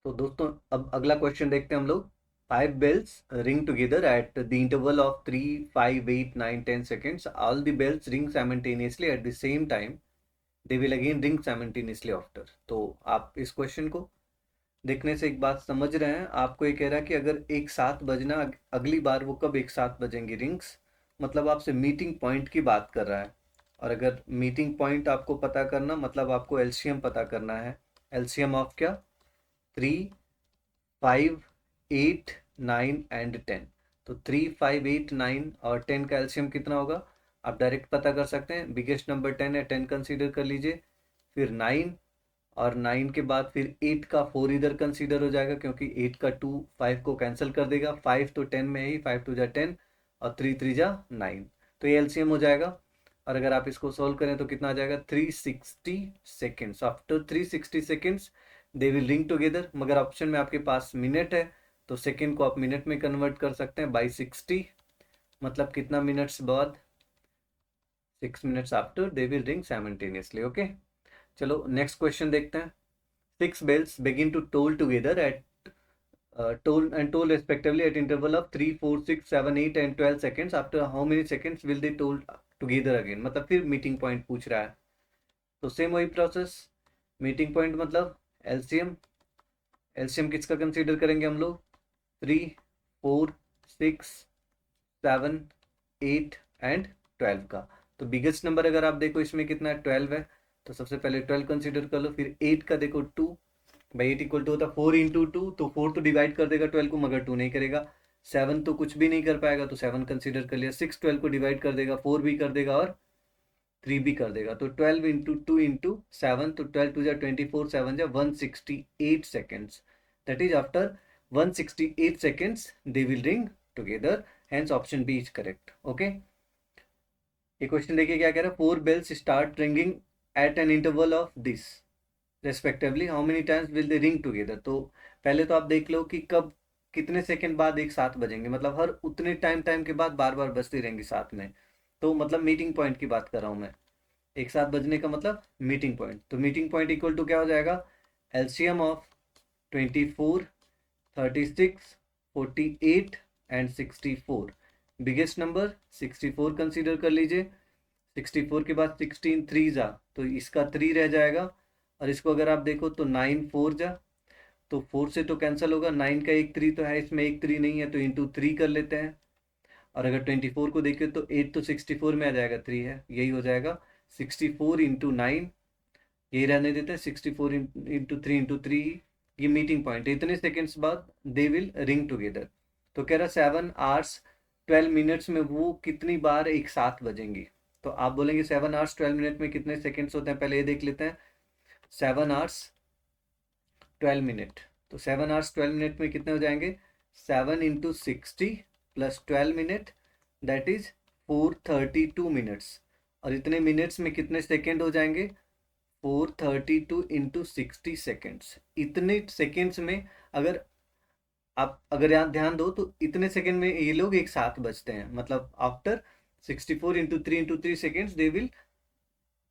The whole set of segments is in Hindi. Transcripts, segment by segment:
तो दोस्तों अब अगला क्वेश्चन देखते हैं हम लोग। 5 bells ring together at the interval of 3, 5, 8, 9, 10 seconds. All the bells ring simultaneously at the same time. They will again ring simultaneously after. तो आप इस क्वेश्चन को देखने से एक बात समझ रहे हैं। आपको ये कह रहा है कि अगर एक साथ बजना, अगली बार वो कब एक साथ बजेंगी रिंग्स, मतलब आपसे मीटिंग पॉइंट की बात कर रहा है। और अगर मीटिंग पॉइंट आपको पता करना, मतलब आपको एलसीएम पता करना है। एलसीएम ऑफ क्या? 3, 5, 8, 9 एंड 10। तो 3, 5, 8, 9 और 10 का एलसीएम कितना होगा आप डायरेक्ट पता कर सकते हैं। बिगेस्ट नंबर 10 है, 10 कंसीडर कर लीजिए, फिर 9, और 9 के बाद फिर 8 का 4 इधर कंसीडर हो जाएगा क्योंकि 8 का 2 5 को कैंसिल कर देगा। 5 तो 10 में ही, 5 2 जा 10 और 3 3 जा 9। तो ये एलसीएम हो जाएगा। और अगर आप इसको सोल्व करें तो कितना आ जाएगा? 360 seconds. After 360 seconds they will ring together. मगर ऑप्शन में आपके पास मिनट है, तो सेकेंड को आप मिनट में कन्वर्ट कर सकते हैं बाई 60। मतलब कितना मिनट्स बाद? 6 minutes after they will ring simultaneously. Okay, चलो नेक्स्ट क्वेश्चन देखते हैं। 6 bells begin to toll together at toll respectively at interval of 3, 4, 6, 7, 8 and 12 seconds. After how many seconds will they toll together again? मतलब फिर मीटिंग पॉइंट पूछ रहा है। तो सेम वही प्रोसेस। मीटिंग पॉइंट मतलब एलसीएम। एलसीएम किसका कंसीडर करेंगे हम लोग? 3, 4, 6, 7, 8 एंड 12 का। तो बिगेस्ट नंबर अगर आप देखो इसमें कितना है? 12 है। तो सबसे पहले 12 कंसीडर कर लो। फिर 8 का देखो 2 भाई, 8 इक्वल टू होता 4 इंटू 2, तो 4 तो डिवाइड कर देगा 12 को, मगर 2 नहीं करेगा। 7 तो कुछ भी नहीं कर पाएगा, तो 7 कंसीडर कर लिया। 6 12 को डिवाइड कर देगा, 4 भी कर देगा और 3 भी कर देगा। तो 12 इंटू 2 इंटू 7, तो 12 टू जा 24, 7 जा 168 seconds. That is after 168 seconds they will ring together. Hence option B is correct. Okay, ये क्वेश्चन देखिए क्या कह रहा है। 4 bells start ringing at an interval of this respectively how many times will they ring together. तो पहले तो आप देख लो कि कब, कितने सेकंड बाद एक साथ बजेंगे। मतलब हर उतने टाइम के बाद बार बार बजती रहेंगी साथ में। तो मतलब मीटिंग पॉइंट की बात कर रहा हूँ मैं। एक साथ बजने का मतलब मीटिंग पॉइंट। तो मीटिंग पॉइंट इक्वल टू क्या हो जाएगा? LCM of 24, 36, 48 and 64। Biggest number 64 consider कर लीजिए। 64 के बाद 16 3 जा, तो इसका 3 रह जाएगा। और इसको अगर आप देखो तो 9 4 जा, तो 4 से तो कैंसिल होगा। 9 का एक 3 तो है, इसमें एक 3 नहीं है, तो इंटू 3 कर लेते हैं। और अगर 24 को देखें तो 8 तो 64 में आ जाएगा, 3 है, यही हो जाएगा। 64 इंटू 9, यही रहने देते हैं। 64 इंटू 3 इंटू 3, ये मीटिंग पॉइंट है। इतने सेकेंड्स बाद दे विल रिंग टुगेदर। तो कह रहा 7 आवर्स 12 मिनट्स में वो कितनी बार एक साथ बजेंगी। तो आप बोलेंगे 7 आवर्स 12 मिनट में कितने सेकेंड्स होते हैं, पहले ये देख लेते हैं। 7 आवर्स 12 मिनट, तो 7 आवर्स 12 मिनट में कितने हो जाएंगे? 7 into 60 plus 12 minute, that is 432 minutes. और इतने मिनट्स में कितने सेकेंड हो जाएंगे? 432 इंटू 60 सेकेंड्स। इतने सेकेंड्स में अगर आप अगर यहाँ ध्यान दो तो इतने सेकेंड में ये लोग एक साथ बचते हैं। मतलब after 64 into 3 into 3 seconds they will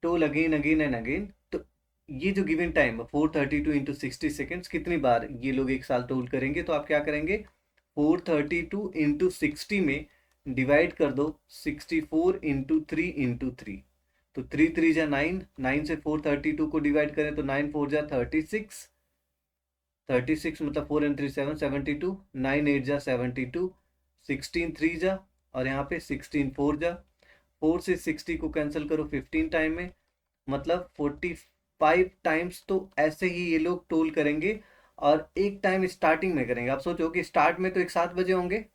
toll again again and again. तो ये जो गिवन टाइम है 432 इंटू 60 सेकेंड्स, कितनी बार ये लोग एक साथ टोल करेंगे। तो आप क्या करेंगे? 432 इंटू 60 में डिवाइड कर दो 64 इंटू 3 इंटू 3। तो 3 3 जा 9, 9 से 432 को डिवाइड करें तो 9 4 जा 36, 36 मतलब 4 एंड 3 7, 72, 9 8 जा 72, 16 3 जा, और यहाँ पे 16 4 जा। 4 से 60 को कैंसिल करो 15 टाइम में, मतलब 45 टाइम्स तो ऐसे ही ये लोग टोल करेंगे। और एक टाइम स्टार्टिंग में करेंगे। आप सोचो कि स्टार्ट में तो एक 7 बजे होंगे,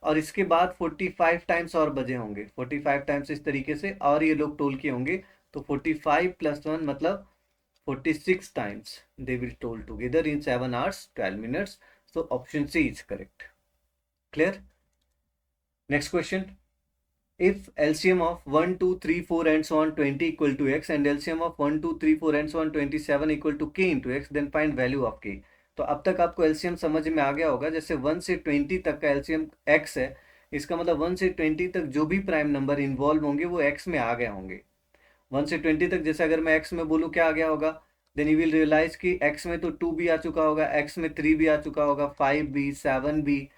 और इसके बाद 45 टाइम्स और बजे होंगे। 45 टाइम्स इस तरीके से और ये लोग टोल के होंगे। तो 45 प्लस 1 मतलब 46 times they will toll together in 7 hours 12 minutes. So option C is correct. Clear? Next question. If LCM of 1 2 3 4 and so on 20 equal to x and LCM of 1 2 3 4 and so on 27 equal to k into x, then find value of k. तो अब तक आपको एलसीएम समझ में आ गया होगा। जैसे 1 से 20 तक का एलसीएम x है, इसका मतलब 1 से 20 तक जो भी प्राइम नंबर इन्वॉल्व होंगे वो x में आ गए होंगे। 1 से 20 तक जैसे अगर मैं x में बोलूँ क्या आ गया होगा? देन यू विल रियलाइज कि x में तो 2 भी आ चुका होगा, x में 3 भी आ चुका होगा, 5 भी, 7 भी,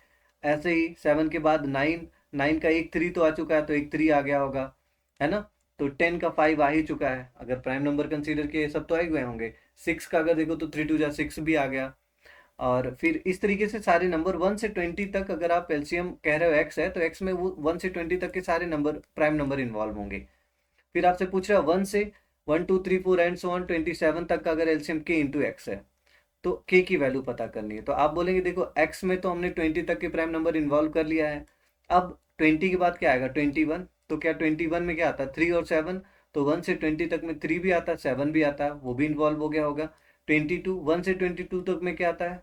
ऐसे ही 7 के बाद 9, 9 का एक 3 तो आ चुका है, तो एक 3 आ गया होगा, है ना। तो 10 का 5 आ ही चुका है, अगर प्राइम नंबर कंसीडर किए सब तो आ ही गए होंगे। 6 का अगर देखो तो 3 2 जा 6 भी आ गया। और फिर इस तरीके से सारे नंबर 1 से 20 तक, अगर आप एलसीएम कह रहे हो x है, तो x में वो 1 से 20 तक के सारे नंबर प्राइम नंबर इन्वॉल्व होंगे। फिर आपसे पूछ रहा है 1 से 1 2 3 4 एंड सो ऑन 27 तक का अगर एलसीएम k इंटू एक्स है, तो k की वैल्यू पता करनी है। तो आप बोलेंगे देखो x में तो हमने 20 तक के प्राइम नंबर इन्वॉल्व कर लिया है, अब 20 के बाद क्या आएगा 21। तो क्या 21 में क्या आता है 3 और 7, तो 1 से 20 तक में 3 भी आता है, 7 भी आता है, वो भी इन्वॉल्व हो गया होगा। 22, 1 से 22 तक में क्या आता है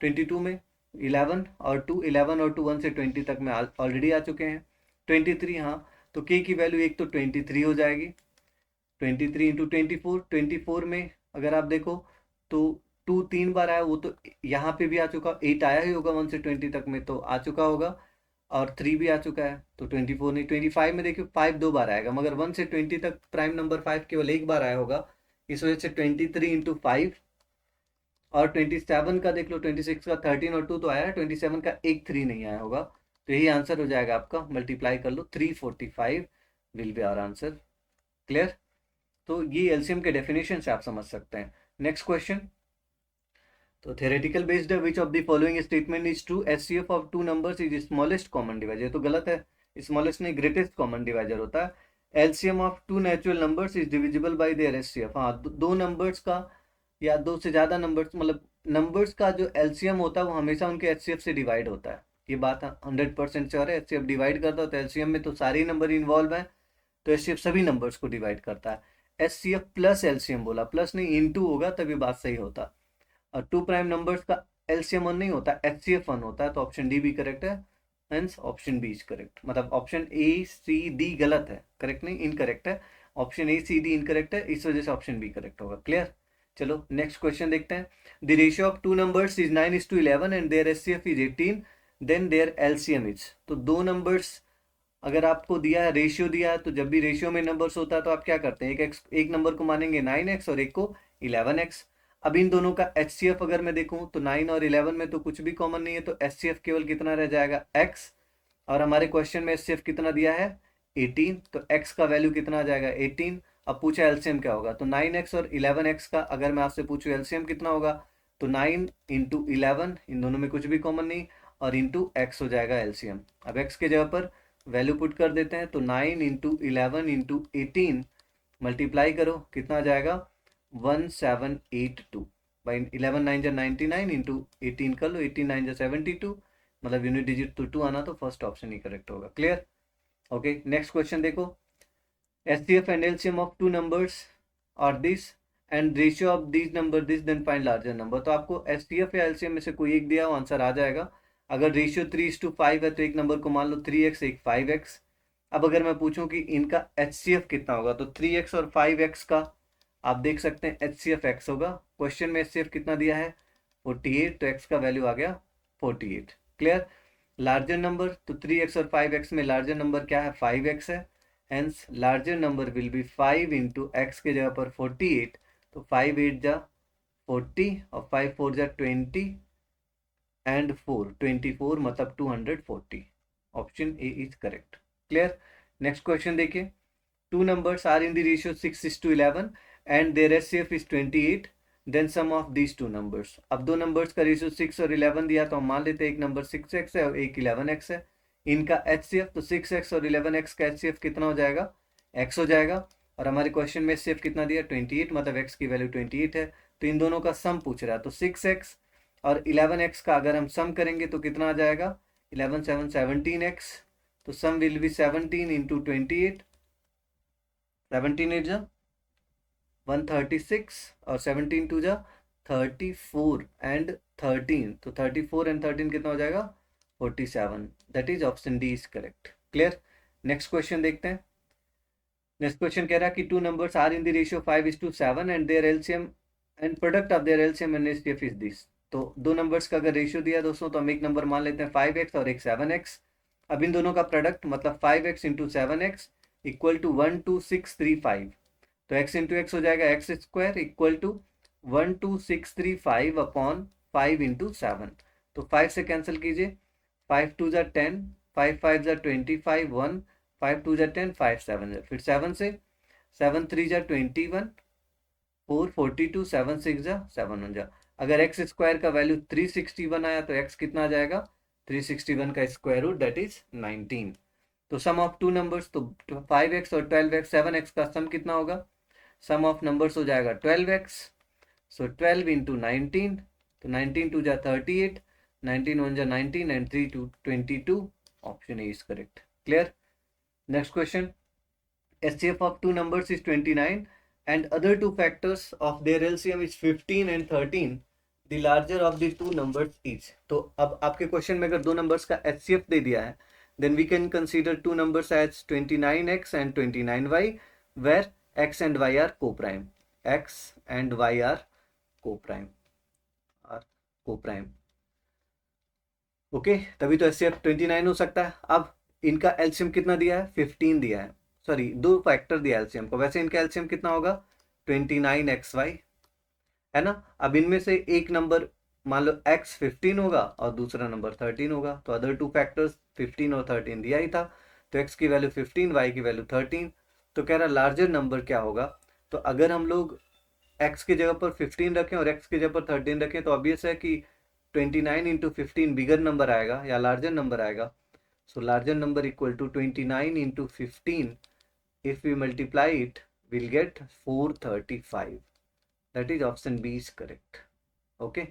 22 में 11 और 2, 11 और 2 1 से 20 तक में ऑलरेडी आ चुके हैं। 23, हाँ, तो k की वैल्यू एक तो 23 हो जाएगी। 23 इंटू 24, 24 में अगर आप देखो तो 2 3 बार आया, वो तो यहाँ पे भी आ चुका, 8 आया ही होगा 1 से 20 तक में, तो आ चुका होगा। और 3 भी आ चुका है, तो 24 नहीं, 25 में देखिए 5 2 बार आएगा, मगर 1 से 20 तक प्राइम नंबर 5 केवल एक बार आया होगा, इस वजह से 23 इंटू 5। और 27 का देख लो, 26 का 13 और 2 तो आया है, 27 का एक 3 नहीं आया होगा, तो यही आंसर हो जाएगा आपका। मल्टीप्लाई कर लो, 345 will be our answer. Clear. तो ये एलसीएम के डेफिनेशन से आप समझ सकते हैं। नेक्स्ट क्वेश्चन, तो थ्योरेटिकल बेस्ड है, which of the following statement is true, HCF of two numbers is smallest common divisor. ये तो गलत है, स्मॉलेस्ट नहीं ग्रेटेस्ट कॉमन डिवाइजर होता है। LCM of two natural numbers is divisible by their HCF. हाँ, दो नंबर्स का या दो से ज्यादा नंबर्स, मतलब नंबर्स का जो एलसीएम होता है वो हमेशा उनके एचसीएफ से डिवाइड होता है, ये बात 100% श्योर है। एचसीएफ डिवाइड करता है तो एलसीएम में तो सारे नंबर इन्वॉल्व है, तो एचसीएफ सभी नंबर्स को डिवाइड करता है। एचसीएफ प्लस एलसीएम बोला, प्लस नहीं इनटू होगा तभी बात सही होता। और टू प्राइम नंबर्स का एलसीएम 1 नहीं होता, एचसीएफ 1 होता है, तो ऑप्शन डी भी करेक्ट है। Hence option B is correct, मतलब ऑप्शन ए सी डी गलत है, करेक्ट नहीं इनकरेक्ट है। Option A C D incorrect है, इस वजह से ऑप्शन बी करेक्ट होगा। क्लियर। चलो नेक्स्ट क्वेश्चन देखते हैं। The ratio of two numbers is 9:11 and their HCF is 18, then their LCM is. तो दो नंबर्स अगर आपको दिया है, रेशियो दिया है, तो जब भी रेशियो में नंबर्स होता है तो आप क्या करते हैं, एक नंबर को मानेंगे 9x और एक को 11x। अब इन दोनों का एचसीएफ अगर मैं देखूं तो 9 और 11 में तो कुछ भी कॉमन नहीं है, तो एचसीएफ केवल कितना रह जाएगा x। और हमारे क्वेश्चन में एचसीएफ कितना दिया है 18, तो x का वैल्यू कितना आ जाएगा 18। अब पूछा एलसीएम क्या होगा, तो 9x और 11x का अगर मैं आपसे पूछूं एलसीएम कितना होगा, तो 9 इंटू 11, इन दोनों में कुछ भी कॉमन नहीं, और इंटू एक्स हो जाएगा एलसीएम। अब x के जगह पर वैल्यू पुट कर देते हैं, तो 9 इंटू 11 इंटू 18 मल्टीप्लाई करो, कितना आ जाएगा 1782 बाई 11 9 जा 99 इंटू 18 कर लो, 18 9 जा 72, मतलब यूनिट डिजिट तो 2 आना, तो फर्स्ट ऑप्शन ही करेक्ट होगा। क्लियर। ओके नेक्स्ट क्वेश्चन देखो। HCF and LCM of two numbers और this and ratio of this number this, then find larger number. तो आपको एचसीएफ या एलसीएम में से कोई एक दिया हो, आंसर आ जाएगा। अगर रेशियो 3:5 है तो एक नंबर को मान लो 3x, एक 5x। अब अगर मैं पूछूं कि इनका एचसीएफ कितना होगा, तो 3x और 5x का आप देख सकते हैं एचसीएफ x होगा। क्वेश्चन में एचसीएफ कितना दिया है 48, तो x का वैल्यू आ गया 48। क्लियर। लार्जर नंबर, तो 3x और 5x में लार्जर नंबर क्या है 5x है, hence larger number will be 5 into x के जगह पर 48, तो 5 8 जा 40 और 5 4 जा 20 एंड 4 24, मतलब 240। Option A is correct. Clear. Next question देखिए। Two numbers are in the ratio 6:11 and their HCF is 28, then sum of these two numbers. अब दो नंबर्स का रेशियो 6 और 11 दिया, तो हम मान लेते हैं एक नंबर 6x है और एक 11x है। इनका एचसीएफ, तो 6x और 11x का एचसीएफ कितना हो जाएगा x हो जाएगा। और हमारे क्वेश्चन में एचसीएफ कितना दिया 28, मतलब x की वैल्यू 28 है, तो इन दोनों का सम पूछ रहा है, तो 6x और 11x का अगर हम सम करेंगे तो कितना आ जाएगा 11 7 17x, तो सम विल बी 17 इंटू 28, 17 8 जा 136 और 17 2 जा 34 एंड 13, तो 34 एंड 13 कितना हो जाएगा 47। That is option D is correct. Clear. Next question देखते हैं। नेक्स्ट क्वेश्चन कह रहा है कि two numbers are in the ratio 5:7 and their LCM and product of their LCM and HCF is this. तो दो नंबर्स का अगर रेशियो दिया दोस्तों, तो हम एक नंबर मान लेते हैं 5x और एक 7x। अब इन दोनों का प्रोडक्ट मतलब 5x into 7x equal to 12635, तो x इंटू एक्स हो जाएगा x square equal to 12,635 upon 5 into 7। तो 5 से कैंसिल कीजिए, 5 2 जा 10, 5 5 जा 25, 1, 5 2 जा 10, 5 7 जा, फिर 7 से, 7 3 जा 21, 4 42, 7 6 जा 7 1 जा। अगर एक्स स्क्वायर का वैल्यू 361 आया तो एक्स कितना आ जाएगा, 361 का स्क्वायर रूट दैट इज 19। तो सम ऑफ टू नंबर्स, तो 5x और 12x, 7x का सम कितना होगा, सम ऑफ नंबर्स हो जाएगा 12x। सो 12 इंटू 19, तो 19 टू जा 38, 19 1 जा 19 and 3 to 22। Option A is correct. Clear. Next question, SCF of two numbers is 29 and other two factors of their LCM is 15 and 13. The larger of the two numbers is. तो अब आपके क्वेश्चन में अगर दो नंबर्स का HCF दे दिया है, then we can consider two numbers as 29x and 29y, where x and y are co-prime. X and y are co-prime. Okay, तभी तो HCF 29 हो सकता है। अब इनका एलसीएम कितना दिया है, 15 दिया है, सॉरी 2 फैक्टर दिया है एलसीएम को। वैसे इनका एलसीएम कितना होगा, 29xy, है ना। अब इनमें से एक नंबर मान लो x 15 होगा और दूसरा नंबर 13 होगा, तो अदर टू फैक्टर्स 15 और 13 दिया ही था, तो x की वैल्यू 15, y की वैल्यू 13। तो कह रहा लार्जर नंबर क्या होगा। तो अगर हम लोग x की जगह पर 15 रखें और x की जगह पर 13 रखें, तो ऑब्वियस है कि 29 इंटू 15 बिगर नंबर आएगा या लार्जर नंबर आएगा। So larger number equal to 29 into 15. If we multiply it, we'll get 435. That is option B is correct. Okay.